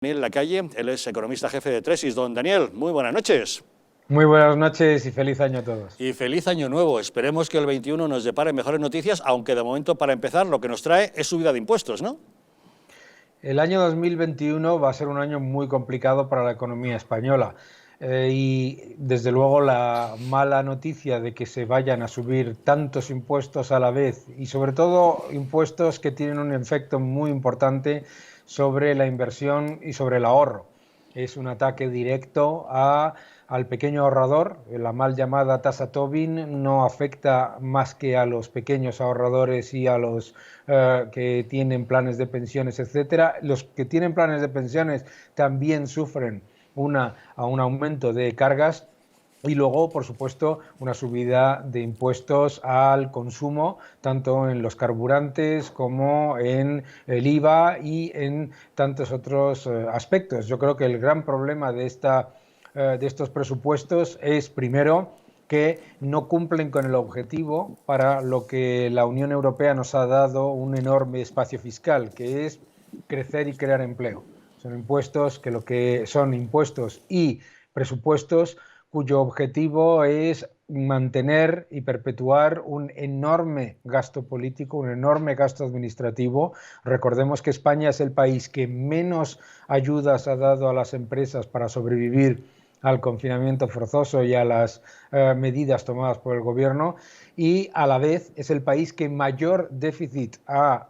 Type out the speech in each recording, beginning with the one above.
Daniel Lacalle, él es economista jefe de Tresis. Don Daniel, muy buenas noches. Muy buenas noches y feliz año a todos. Y feliz año nuevo. Esperemos que el 21 nos depare mejores noticias, aunque de momento, para empezar, lo que nos trae es subida de impuestos, ¿no? El año 2021 va a ser un año muy complicado para la economía española. Y desde luego la mala noticia de que se vayan a subir tantos impuestos a la vez y sobre todo impuestos que tienen un efecto muy importante sobre la inversión y sobre el ahorro. Es un ataque directo al pequeño ahorrador. La mal llamada tasa Tobin no afecta más que a los pequeños ahorradores y a los que tienen planes de pensiones, etcétera. Los que tienen planes de pensiones también sufren a un aumento de cargas. Y luego, por supuesto, una subida de impuestos al consumo, tanto en los carburantes como en el IVA y en tantos otros aspectos. Yo creo que el gran problema de estos presupuestos es, primero, que no cumplen con el objetivo para lo que la Unión Europea nos ha dado un enorme espacio fiscal, que es crecer y crear empleo. Son impuestos que lo que son impuestos y presupuestos cuyo objetivo es mantener y perpetuar un enorme gasto político, un enorme gasto administrativo. Recordemos que España es el país que menos ayudas ha dado a las empresas para sobrevivir al confinamiento forzoso y a las medidas tomadas por el gobierno, y a la vez es el país que mayor déficit ha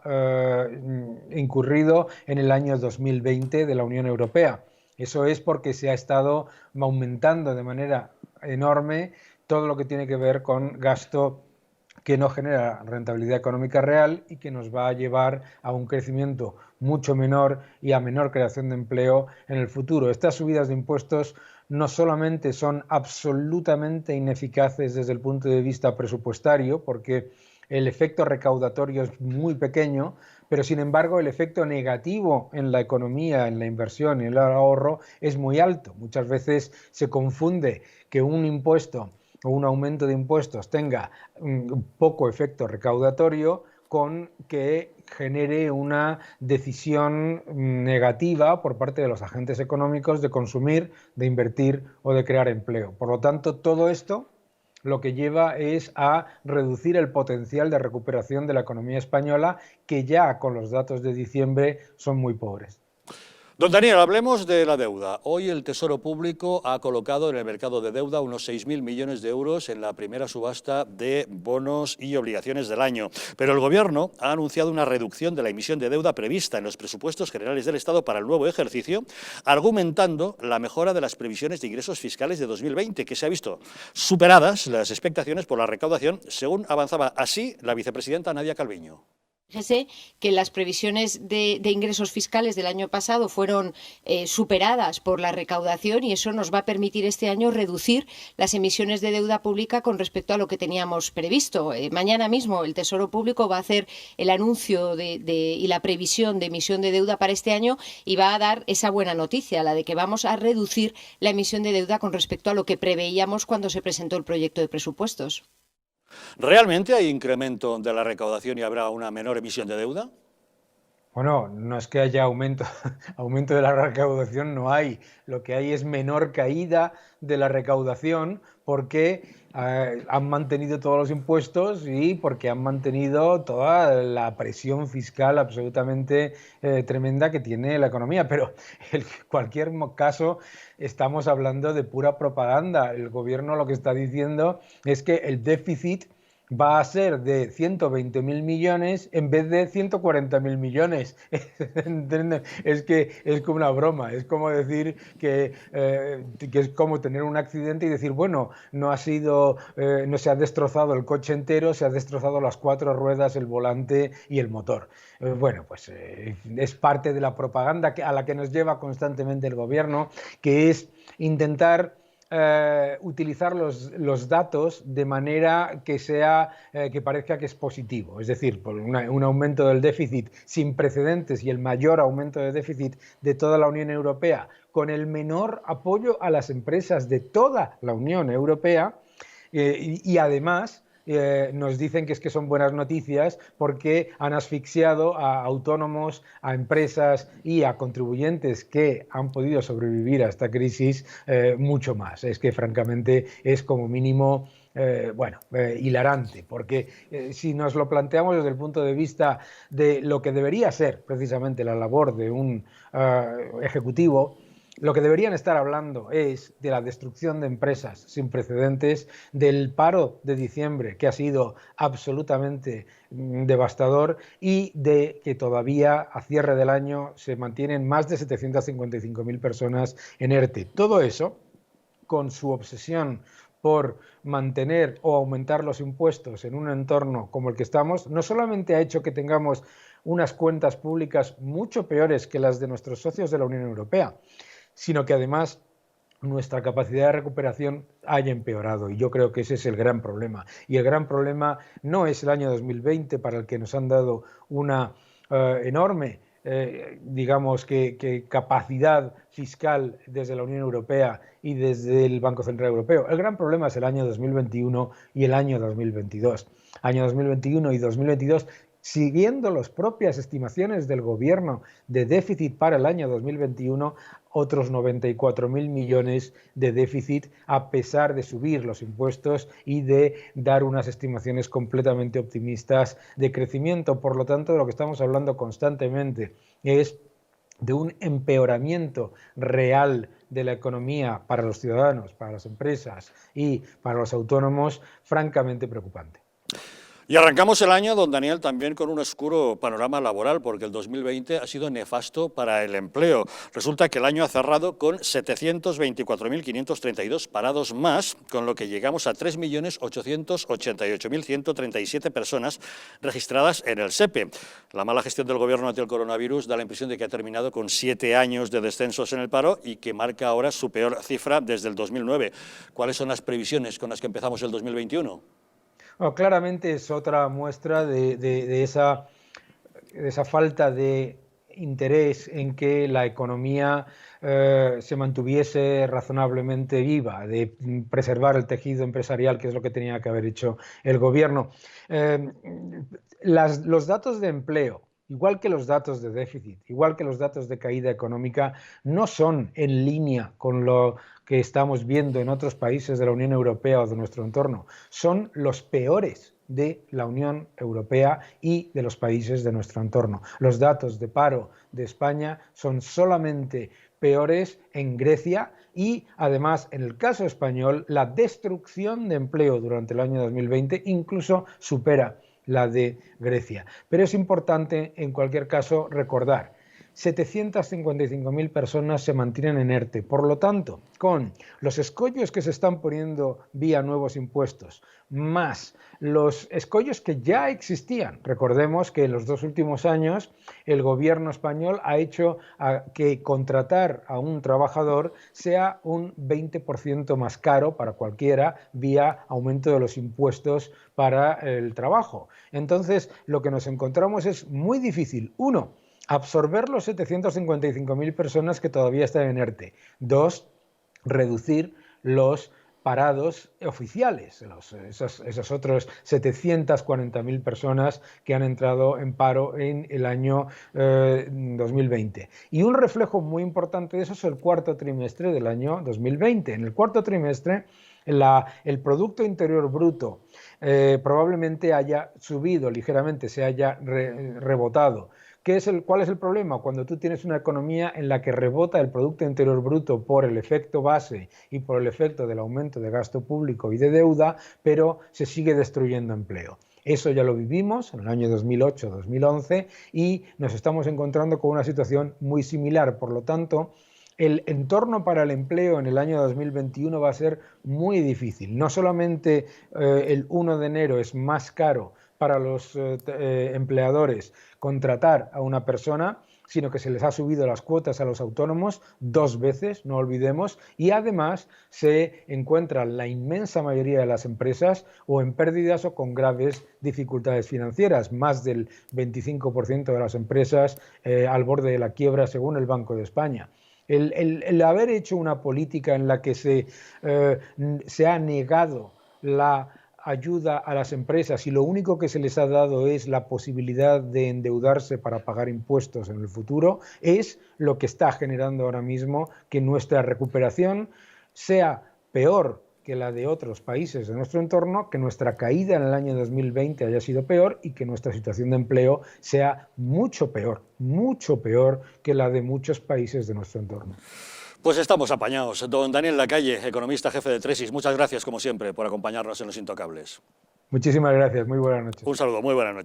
incurrido en el año 2020 de la Unión Europea. Eso es porque se ha estado aumentando de manera enorme todo lo que tiene que ver con gasto que no genera rentabilidad económica real y que nos va a llevar a un crecimiento mucho menor y a menor creación de empleo en el futuro. Estas subidas de impuestos no solamente son absolutamente ineficaces desde el punto de vista presupuestario, porque el efecto recaudatorio es muy pequeño, pero sin embargo el efecto negativo en la economía, en la inversión y en el ahorro es muy alto. Muchas veces se confunde que un impuesto o un aumento de impuestos tenga poco efecto recaudatorio con que genere una decisión negativa por parte de los agentes económicos de consumir, de invertir o de crear empleo. Por lo tanto, todo esto lo que lleva es a reducir el potencial de recuperación de la economía española, que ya con los datos de diciembre son muy pobres. Don Daniel, hablemos de la deuda. Hoy el Tesoro Público ha colocado en el mercado de deuda unos 6.000 millones de euros en la primera subasta de bonos y obligaciones del año. Pero el Gobierno ha anunciado una reducción de la emisión de deuda prevista en los presupuestos generales del Estado para el nuevo ejercicio, argumentando la mejora de las previsiones de ingresos fiscales de 2020, que se ha visto superadas las expectaciones por la recaudación, según avanzaba así la vicepresidenta Nadia Calviño. Fíjese que las previsiones de ingresos fiscales del año pasado fueron superadas por la recaudación, y eso nos va a permitir este año reducir las emisiones de deuda pública con respecto a lo que teníamos previsto. Mañana mismo el Tesoro Público va a hacer el anuncio y la previsión de emisión de deuda para este año, y va a dar esa buena noticia, la de que vamos a reducir la emisión de deuda con respecto a lo que preveíamos cuando se presentó el proyecto de presupuestos. ¿Realmente hay incremento de la recaudación y habrá una menor emisión de deuda? Bueno, no es que haya aumento, aumento de la recaudación, no hay. Lo que hay es menor caída de la recaudación porque han mantenido todos los impuestos y porque han mantenido toda la presión fiscal absolutamente tremenda que tiene la economía. Pero en cualquier caso estamos hablando de pura propaganda. El gobierno lo que está diciendo es que el déficit va a ser de 120.000 millones en vez de 140.000 millones. Es que es como una broma, es como decir que es como tener un accidente y decir, bueno, no se ha destrozado el coche entero, se ha destrozado las 4 ruedas, el volante y el motor. Bueno, pues es parte de la propaganda a la que nos lleva constantemente el gobierno, que es intentar utilizar los datos de manera que que parezca que es positivo. Es decir, por un aumento del déficit sin precedentes y el mayor aumento de déficit de toda la Unión Europea, con el menor apoyo a las empresas de toda la Unión Europea, y además nos dicen que es que son buenas noticias porque han asfixiado a autónomos, a empresas y a contribuyentes que han podido sobrevivir a esta crisis mucho más. Es que francamente es como mínimo hilarante, porque si nos lo planteamos desde el punto de vista de lo que debería ser precisamente la labor de un ejecutivo, lo que deberían estar hablando es de la destrucción de empresas sin precedentes, del paro de diciembre, que ha sido absolutamente devastador, y de que todavía a cierre del año se mantienen más de 755.000 personas en ERTE. Todo eso, con su obsesión por mantener o aumentar los impuestos en un entorno como el que estamos, no solamente ha hecho que tengamos unas cuentas públicas mucho peores que las de nuestros socios de la Unión Europea, sino que además nuestra capacidad de recuperación haya empeorado, y yo creo que ese es el gran problema. Y el gran problema no es el año 2020, para el que nos han dado una enorme capacidad fiscal desde la Unión Europea y desde el Banco Central Europeo. El gran problema es el año 2021 y el año 2022. Año 2021 y 2022, siguiendo las propias estimaciones del Gobierno de déficit para el año 2021, otros 94.000 millones de déficit, a pesar de subir los impuestos y de dar unas estimaciones completamente optimistas de crecimiento. Por lo tanto, de lo que estamos hablando constantemente es de un empeoramiento real de la economía para los ciudadanos, para las empresas y para los autónomos, francamente preocupante. Y arrancamos el año, don Daniel, también con un oscuro panorama laboral, porque el 2020 ha sido nefasto para el empleo. Resulta que el año ha cerrado con 724.532 parados más, con lo que llegamos a 3.888.137 personas registradas en el SEPE. La mala gestión del gobierno ante el coronavirus da la impresión de que ha terminado con 7 años de descensos en el paro y que marca ahora su peor cifra desde el 2009. ¿Cuáles son las previsiones con las que empezamos el 2021? Bueno, claramente es otra muestra de esa falta de interés en que la economía se mantuviese razonablemente viva, de preservar el tejido empresarial, que es lo que tenía que haber hecho el gobierno. Los datos de empleo, igual que los datos de déficit, igual que los datos de caída económica, no son en línea con lo que estamos viendo en otros países de la Unión Europea o de nuestro entorno. Son los peores de la Unión Europea y de los países de nuestro entorno. Los datos de paro de España son solamente peores en Grecia, y además, en el caso español, la destrucción de empleo durante el año 2020 incluso supera la de Grecia. Pero es importante, en cualquier caso, recordar: 755.000 personas se mantienen en ERTE. Por lo tanto, con los escollos que se están poniendo vía nuevos impuestos, más los escollos que ya existían. Recordemos que en los 2 últimos años el gobierno español ha hecho que contratar a un trabajador sea un 20% más caro para cualquiera, vía aumento de los impuestos para el trabajo. Entonces, lo que nos encontramos es muy difícil. Uno, absorber los 755.000 personas que todavía están en ERTE. 2, reducir los parados oficiales, esos otros 740.000 personas que han entrado en paro en el año 2020. Y un reflejo muy importante de eso es el cuarto trimestre del año 2020. En el cuarto trimestre, el Producto Interior Bruto probablemente haya subido ligeramente, se haya rebotado. ¿Cuál es el problema? Cuando tú tienes una economía en la que rebota el Producto Interior Bruto por el efecto base y por el efecto del aumento de gasto público y de deuda, pero se sigue destruyendo empleo. Eso ya lo vivimos en el año 2008-2011 y nos estamos encontrando con una situación muy similar. Por lo tanto, el entorno para el empleo en el año 2021 va a ser muy difícil. No solamente el 1 de enero es más caro para los empleadores contratar a una persona, sino que se les ha subido las cuotas a los autónomos 2 veces, no olvidemos, y además se encuentra la inmensa mayoría de las empresas o en pérdidas o con graves dificultades financieras. Más del 25% de las empresas al borde de la quiebra, según el Banco de España. El haber hecho una política en la que se ha negado la ayuda a las empresas y lo único que se les ha dado es la posibilidad de endeudarse para pagar impuestos en el futuro, es lo que está generando ahora mismo que nuestra recuperación sea peor que la de otros países de nuestro entorno, que nuestra caída en el año 2020 haya sido peor y que nuestra situación de empleo sea mucho peor que la de muchos países de nuestro entorno. Pues estamos apañados. Don Daniel Lacalle, economista jefe de Tresis, muchas gracias como siempre por acompañarnos en Los Intocables. Muchísimas gracias, muy buenas noches. Un saludo, muy buenas noches.